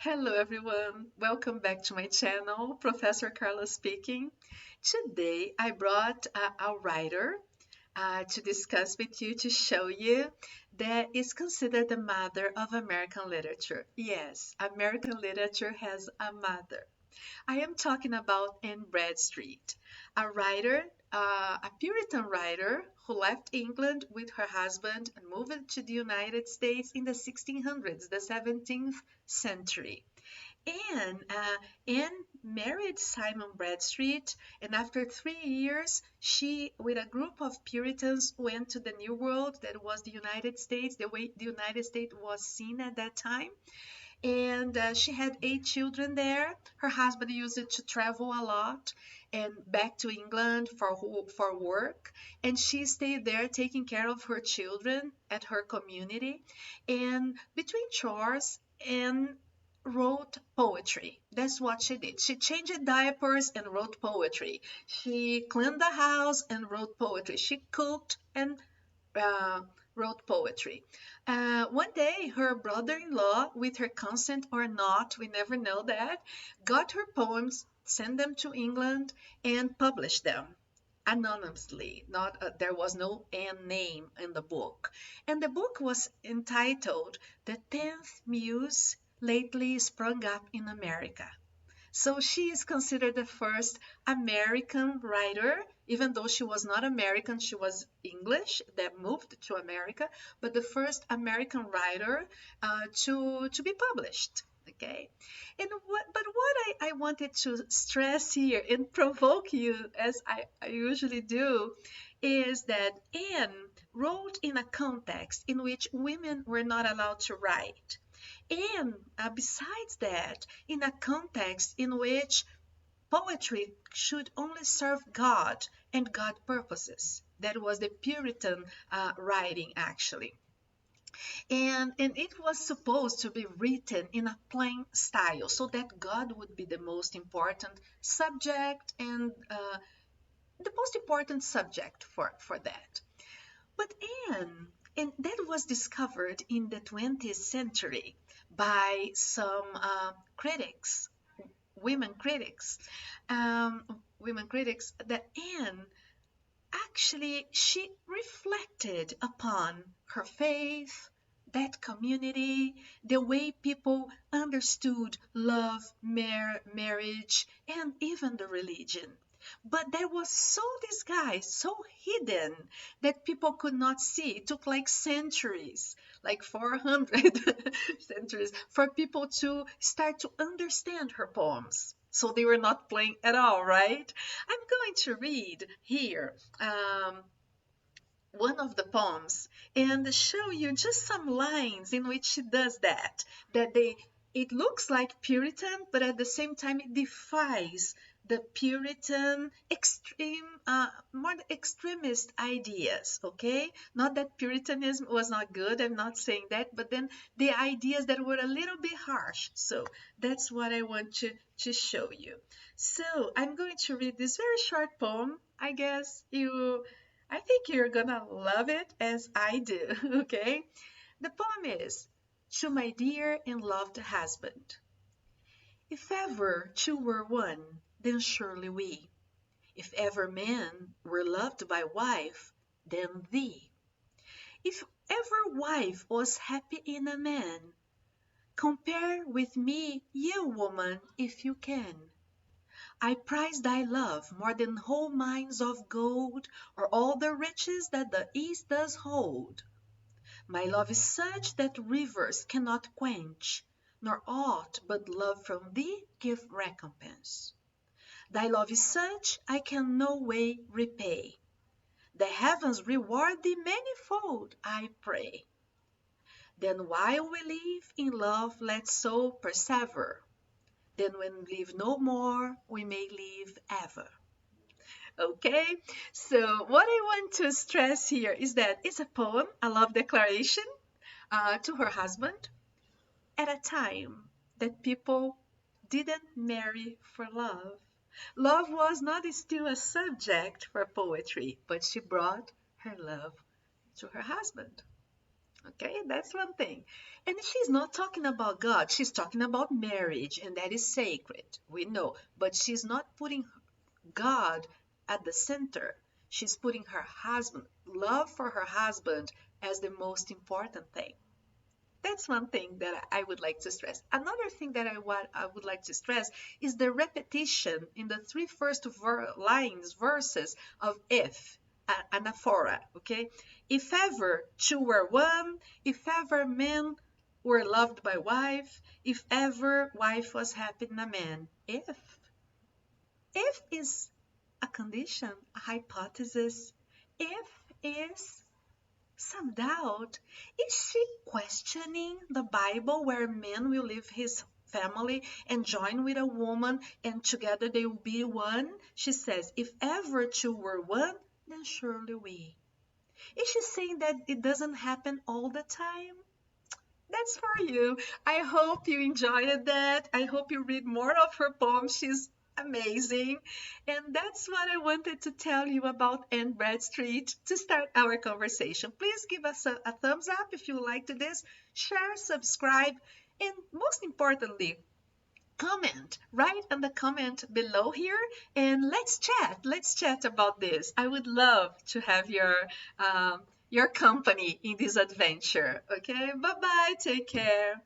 Hello everyone, welcome back to my channel, Professor Carla speaking. Today I brought a writer to discuss with you to show you that is considered the mother of American literature. Yes, American literature has a mother. I am talking about Anne Bradstreet, a writer, a Puritan writer who left England with her husband and moved to the United States in the 1600s, the 17th century. Anne married Simon Bradstreet, and after 3 years, she, with a group of Puritans, went to the New World, that was the United States, the way the United States was seen at that time. And she had 8 children there. Her husband used it to travel a lot and back to England for work, and she stayed there taking care of her children at her community. And between chores and wrote poetry. That's what she did. She changed diapers and wrote poetry. She cleaned the house and wrote poetry. She cooked and uh, wrote poetry. One day, her brother in law, with her consent or not, we never know that, got her poems, sent them to England, and published them anonymously. Not There was no Anne name in the book. And the book was entitled The Tenth Muse Lately Sprung Up in America. So she is considered the first American writer, even though she was not American, she was English that moved to America, but the first American writer to be published. Okay, but what I wanted to stress here and provoke you, as I usually do, is that Anne wrote in a context in which women were not allowed to write. And besides that, in a context in which poetry should only serve God and God purposes. That was the Puritan writing, actually. And it was supposed to be written in a plain style so that God would be the most important subject and the most important subject for that. But and that was discovered in the 20th century by some critics, women critics, um, women critics, that Anne actually she reflected upon her faith, that community, the way people understood love, marriage, and even the religion. But that was so disguised, so hidden, that people could not see. It took like centuries, like 400 centuries, for people to start to understand her poems. So they were not playing at all, right? I'm going to read here one of the poems and show you just some lines in which she does that. That they It looks like Puritan, but at the same time it defies the Puritan extreme, more extremist ideas. Okay, not that Puritanism was not good. I'm not saying that, but then the ideas that were a little bit harsh. So that's what I want to show you. So I'm going to read this very short poem. I think you're gonna love it as I do, okay? The poem is To My Dear and Loved Husband. If ever two were one, then surely we. If ever man were loved by wife, then thee. If ever wife was happy in a man, compare with me, you woman, if you can. I prize thy love more than whole mines of gold, or all the riches that the East does hold. My love is such that rivers cannot quench, nor aught but love from thee give recompense. Thy love is such I can no way repay. The heavens reward thee manifold, I pray. Then while we live in love let's so persevere. Then when we live no more, we may live ever. Okay, so what I want to stress here is that it's a poem, a love declaration to her husband at a time that people didn't marry for love. Love was not still a subject for poetry, but she brought her love to her husband. Okay, that's one thing. And she's not talking about God, she's talking about marriage, and that is sacred. We know. But she's not putting God at the center. She's putting her husband, love for her husband, as the most important thing. That's one thing that I would like to stress. Another thing that I would like to stress is the repetition in the three first verses of if, anaphora, okay? If ever two were one, if ever men were loved by wife, if ever wife was happy in a man. If is a condition, a hypothesis. If is some doubt. Is she questioning the Bible where man will leave his family and join with a woman and together they will be one? She says, if ever two were one, then surely we. Is she saying that it doesn't happen all the time? That's for you. I hope you enjoyed that. I hope you read more of her poems. She's amazing. And that's what I wanted to tell you about Anne Bradstreet to start our conversation. Please give us a thumbs up if you liked this, share, subscribe, and most importantly, comment. Write in the comment below here and let's chat. Let's chat about this. I would love to have your company in this adventure. Okay, bye bye. Take care.